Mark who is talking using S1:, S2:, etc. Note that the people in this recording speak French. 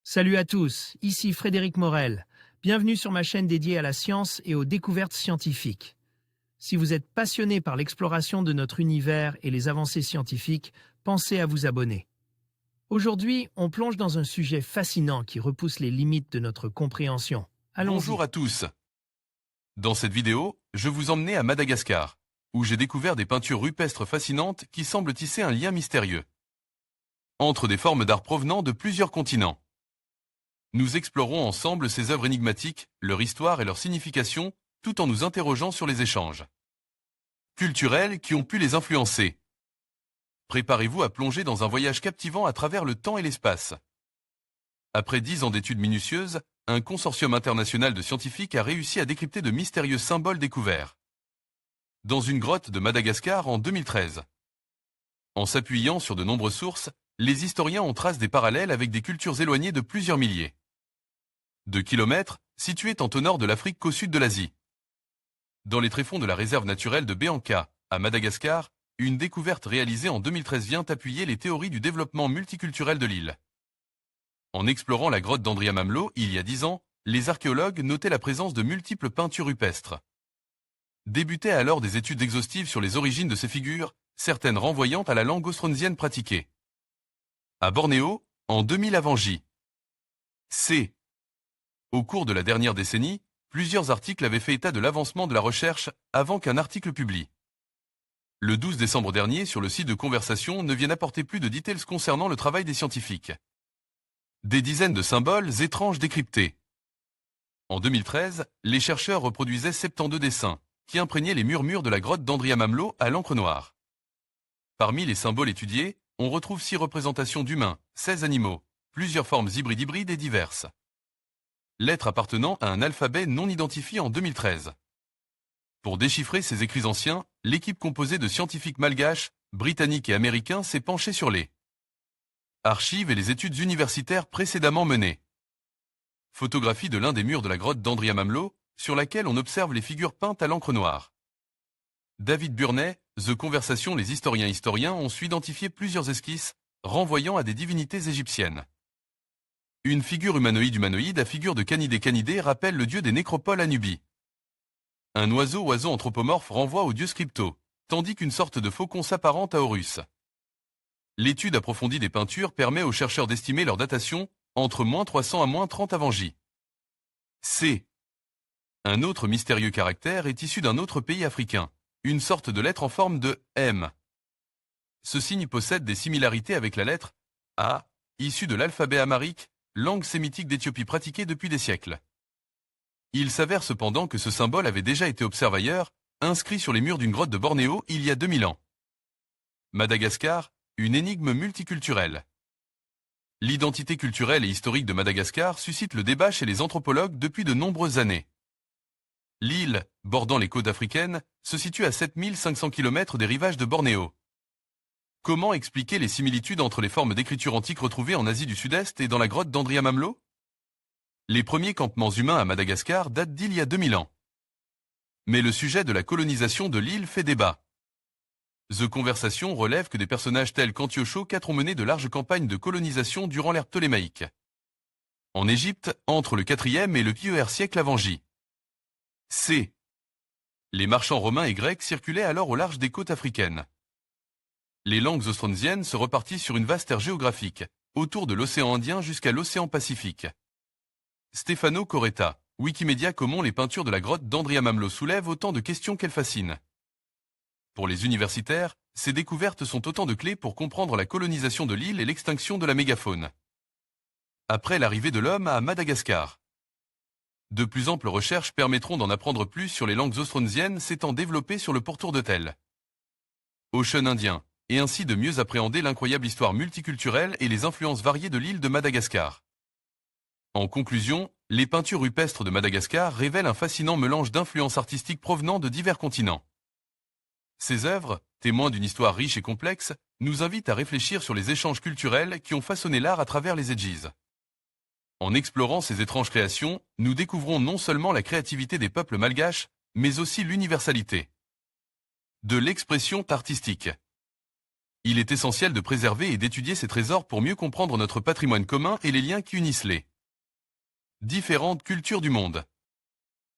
S1: Salut à tous, ici Frédéric Morel. Bienvenue sur ma chaîne dédiée à la science et aux découvertes scientifiques. Si vous êtes passionné par l'exploration de notre univers et les avancées scientifiques, pensez à vous abonner. Aujourd'hui, on plonge dans un sujet fascinant qui repousse les limites de notre compréhension.
S2: Bonjour
S1: Allons-y.
S2: à tous. Dans cette vidéo, je vous emmenais à Madagascar, où j'ai découvert des peintures rupestres fascinantes qui semblent tisser un lien mystérieux entre des formes d'art provenant de plusieurs continents. Nous explorons ensemble ces œuvres énigmatiques, leur histoire et leur signification, tout en nous interrogeant sur les échanges culturels qui ont pu les influencer. Préparez-vous à plonger dans un voyage captivant à travers le temps et l'espace. Après 10 ans d'études minutieuses, un consortium international de scientifiques a réussi à décrypter de mystérieux symboles découverts dans une grotte de Madagascar en 2013. En s'appuyant sur de nombreuses sources, les historiens ont tracé des parallèles avec des cultures éloignées de plusieurs milliers de kilomètres, situées tant au nord de l'Afrique qu'au sud de l'Asie. Dans les tréfonds de la réserve naturelle de Béanca, à Madagascar, une découverte réalisée en 2013 vient appuyer les théories du développement multiculturel de l'île. En explorant la grotte d'Andriamamelot il y a 10 ans, les archéologues notaient la présence de multiples peintures rupestres. Débutaient alors des études exhaustives sur les origines de ces figures, certaines renvoyant à la langue austronesienne pratiquée. À Bornéo, en 2000 avant J. C. Au cours de la dernière décennie, plusieurs articles avaient fait état de l'avancement de la recherche avant qu'un article publie. Le 12 décembre dernier, sur le site de Conversation, ne viennent apporter plus de details concernant le travail des scientifiques. Des dizaines de symboles étranges décryptés. En 2013, les chercheurs reproduisaient 72 dessins, qui imprégnaient les murmures de la grotte d'Andriamamelot à l'encre noire. Parmi les symboles étudiés, on retrouve 6 représentations d'humains, 16 animaux, plusieurs formes hybrides et diverses. Lettres appartenant à un alphabet non identifié en 2013. Pour déchiffrer ces écrits anciens, l'équipe composée de scientifiques malgaches, britanniques et américains s'est penchée sur les archives et les études universitaires précédemment menées. Photographie de l'un des murs de la grotte d'Andriamamelot, sur laquelle on observe les figures peintes à l'encre noire. David Burney, The Conversation. Les historiens ont su identifier plusieurs esquisses, renvoyant à des divinités égyptiennes. Une figure humanoïde à figure de Canidé rappelle le dieu des nécropoles à Nubie. Un oiseau anthropomorphe renvoie au dieu Scripto, tandis qu'une sorte de faucon s'apparente à Horus. L'étude approfondie des peintures permet aux chercheurs d'estimer leur datation entre -300 à -30 avant J. C. Un autre mystérieux caractère est issu d'un autre pays africain, une sorte de lettre en forme de M. Ce signe possède des similarités avec la lettre A, issue de l'alphabet amharique, langue sémitique d'Éthiopie pratiquée depuis des siècles. Il s'avère cependant que ce symbole avait déjà été observé ailleurs, inscrit sur les murs d'une grotte de Bornéo il y a 2000 ans. Madagascar, une énigme multiculturelle. L'identité culturelle et historique de Madagascar suscite le débat chez les anthropologues depuis de nombreuses années. L'île, bordant les côtes africaines, se situe à 7500 km des rivages de Bornéo. Comment expliquer les similitudes entre les formes d'écriture antique retrouvées en Asie du Sud-Est et dans la grotte d'Andriamamelot? Les premiers campements humains à Madagascar datent d'il y a 2000 ans. Mais le sujet de la colonisation de l'île fait débat. The Conversation relève que des personnages tels qu'Antioche IV ont mené de larges campagnes de colonisation durant l'ère ptolémaïque. En Égypte, entre le 4e et le IER siècle avant J. C. Les marchands romains et grecs circulaient alors au large des côtes africaines. Les langues austronesiennes se repartissent sur une vaste aire géographique, autour de l'océan Indien jusqu'à l'océan Pacifique. Stefano Coretta, Wikimedia. Comment les peintures de la grotte d'Andriamamelot soulèvent autant de questions qu'elles fascinent. Pour les universitaires, ces découvertes sont autant de clés pour comprendre la colonisation de l'île et l'extinction de la mégafaune. Après l'arrivée de l'homme à Madagascar. De plus amples recherches permettront d'en apprendre plus sur les langues austronesiennes s'étant développées sur le pourtour de Tel Ocean indien, et ainsi de mieux appréhender l'incroyable histoire multiculturelle et les influences variées de l'île de Madagascar. En conclusion, les peintures rupestres de Madagascar révèlent un fascinant mélange d'influences artistiques provenant de divers continents. Ces œuvres, témoins d'une histoire riche et complexe, nous invitent à réfléchir sur les échanges culturels qui ont façonné l'art à travers les ages. En explorant ces étranges créations, nous découvrons non seulement la créativité des peuples malgaches, mais aussi l'universalité de l'expression artistique. Il est essentiel de préserver et d'étudier ces trésors pour mieux comprendre notre patrimoine commun et les liens qui unissent les différentes cultures du monde.